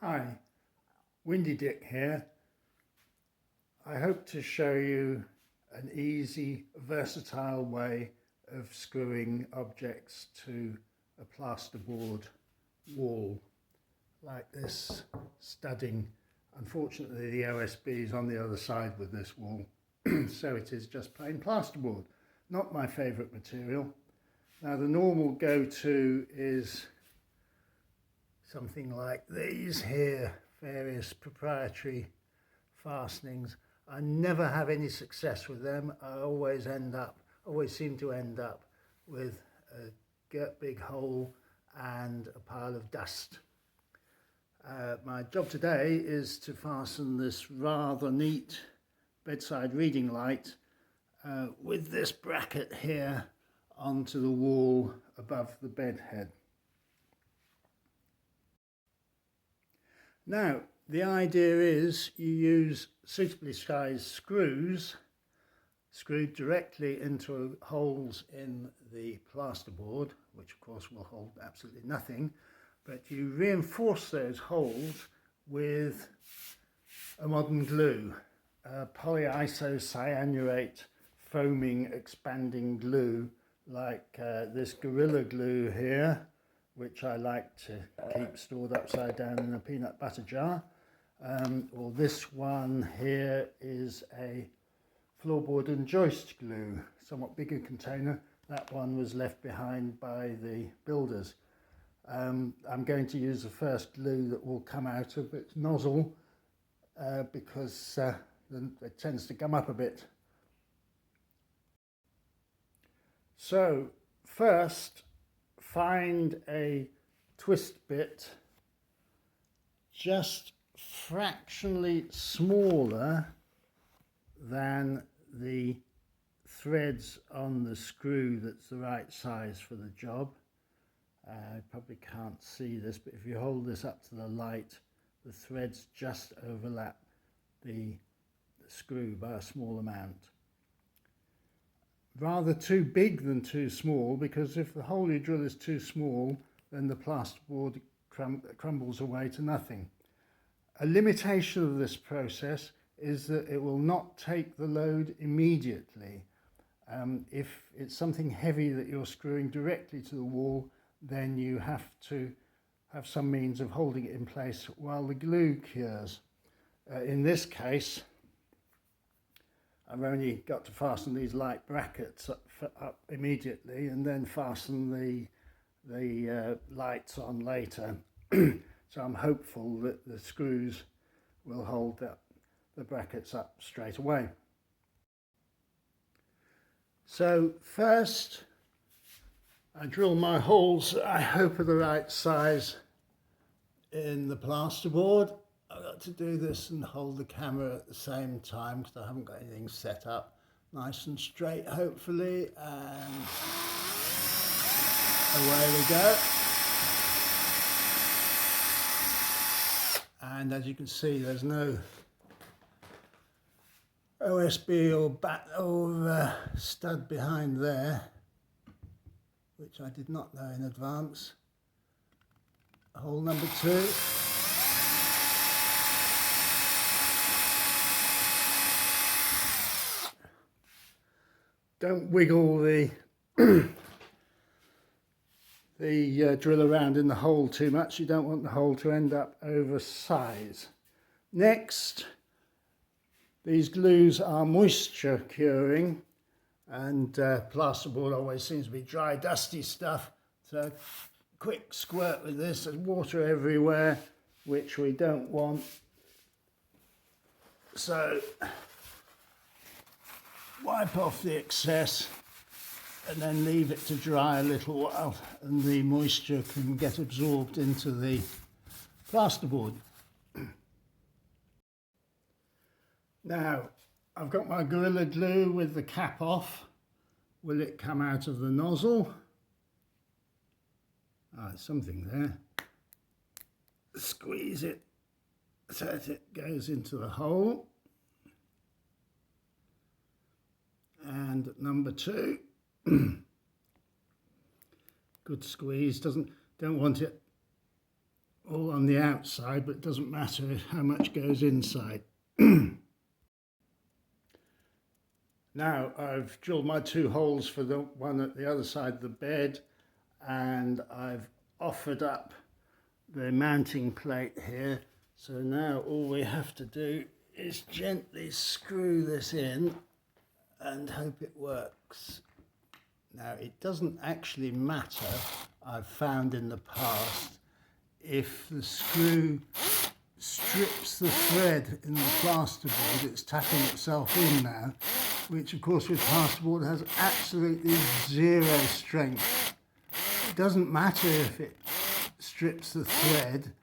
Hi, Windy Dick here. I hope to show you an easy, versatile way of screwing objects to a plasterboard wall, like this studding. Unfortunately, the OSB is on the other side with this wall, so it is just plain plasterboard. Not my favourite material. Now, the normal go-to is something like these here, various proprietary fastenings. I never have any success with them. I always seem to end up with a big hole and a pile of dust. My job today is to fasten this rather neat bedside reading light with this bracket here onto the wall above the bed head. Now, the idea is you use suitably sized screws screwed directly into holes in the plasterboard, which of course will hold absolutely nothing, but you reinforce those holes with a modern glue, polyisocyanurate foaming expanding glue like this Gorilla Glue here, which I like to keep stored upside down in a peanut butter jar. Or this one here is a floorboard and joist glue, somewhat bigger container. That one was left behind by the builders. I'm going to use the first glue that will come out of its nozzle because it tends to gum up a bit. So first, find a twist bit just fractionally smaller than the threads on the screw that's the right size for the job. I probably can't see this, but if you hold this up to the light, the threads just overlap the screw by a small amount. Rather too big than too small, because if the hole you drill is too small, then the plasterboard crumbles away to nothing. A limitation of this process is that it will not take the load immediately. If it's something heavy that you're screwing directly to the wall, then you have to have some means of holding it in place while the glue cures. In this case, I've only got to fasten these light brackets up immediately and then fasten the lights on later. So I'm hopeful that the screws will hold the brackets up straight away. So first, I drill my holes that I hope are the right size in the plasterboard. I've got to do this and hold the camera at the same time because I haven't got anything set up nice and straight, hopefully, and away we go. And as you can see, there's no OSB or stud behind there, which I did not know in advance. Hole number 2. Don't wiggle the drill around in the hole too much. You don't want the hole to end up oversize. Next, these glues are moisture curing, and plasterboard always seems to be dry, dusty stuff. So quick squirt with this. There's water everywhere, which we don't want. So wipe off the excess and then leave it to dry a little while, and the moisture can get absorbed into the plasterboard. Now, I've got my Gorilla Glue with the cap off. Will it come out of the nozzle? There's something there. Squeeze it so that it goes into the hole. And number 2, good squeeze. Don't want it all on on the outside, but it doesn't matter how much goes inside. Now I've drilled my 2 holes for the one at the other side of the bed, and I've offered up the mounting plate here. So now all we have to do is gently screw this in and hope it works. Now it doesn't actually matter, I've found in the past, if the screw strips the thread in the plasterboard. It's tapping itself in now, which of course with plasterboard has absolutely zero strength. It doesn't matter if it strips the thread,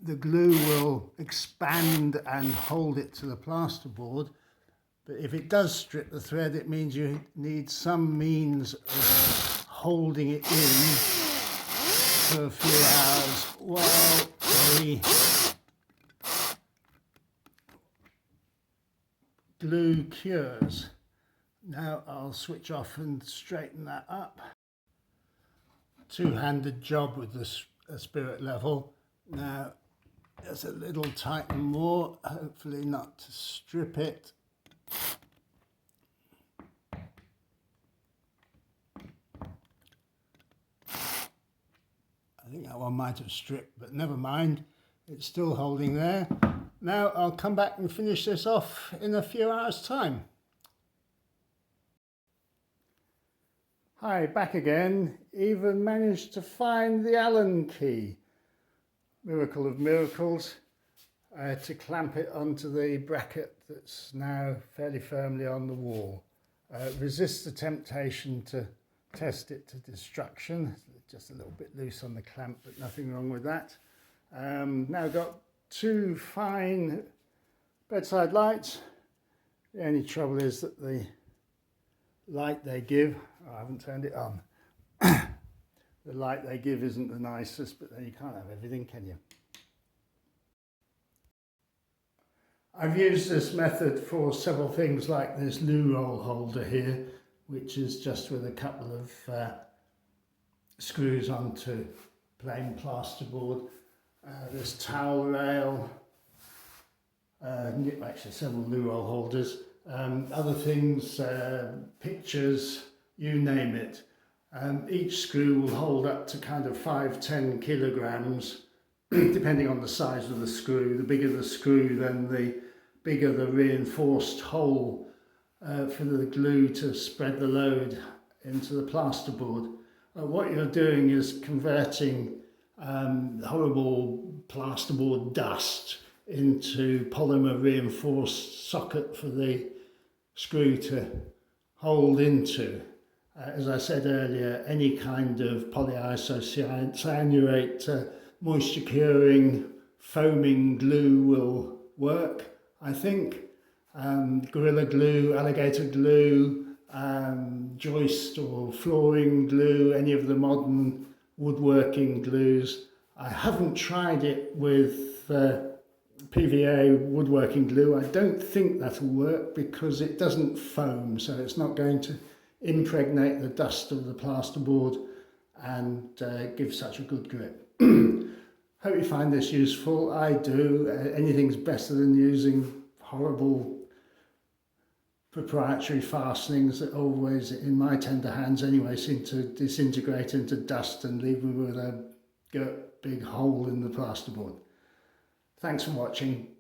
the glue will expand and hold it to the plasterboard. But if it does strip the thread, it means you need some means of holding it in for a few hours while the glue cures. Now I'll switch off and straighten that up. Two-handed job with the spirit level. Now just a little tighten more, hopefully not to strip it. I think that one might have stripped, but never mind, it's still holding there. Now I'll come back and finish this off in a few hours' time. Hi, back again. Even managed to find the Allen key. Miracle of miracles. To clamp it onto the bracket that's now fairly firmly on the wall. Resist the temptation to test it to destruction. Just a little bit loose on the clamp, but nothing wrong with that. Now got 2 fine bedside lights. The only trouble is that the light they give, I haven't turned it on. The light they give isn't the nicest, but then you can't have everything, can you? I've used this method for several things, like this loo roll holder here, which is just with a couple of screws onto plain plasterboard. This towel rail, actually several loo roll holders, other things, pictures, you name it. Each screw will hold up to kind of 5–10 kilograms, depending on the size of the screw. The bigger the screw, then the bigger the reinforced hole for the glue to spread the load into the plasterboard. What you're doing is converting horrible plasterboard dust into polymer reinforced socket for the screw to hold into. As I said earlier, any kind of polyisocyanurate moisture curing foaming glue will work, I think. Gorilla glue, alligator glue, joist or flooring glue, any of the modern woodworking glues. I haven't tried it with PVA woodworking glue. I don't think that'll work because it doesn't foam, so it's not going to impregnate the dust of the plasterboard and give such a good grip. Hope you find this useful. I do. Anything's better than using horrible proprietary fastenings that always, in my tender hands anyway, seem to disintegrate into dust and leave me with a big hole in the plasterboard. Thanks for watching.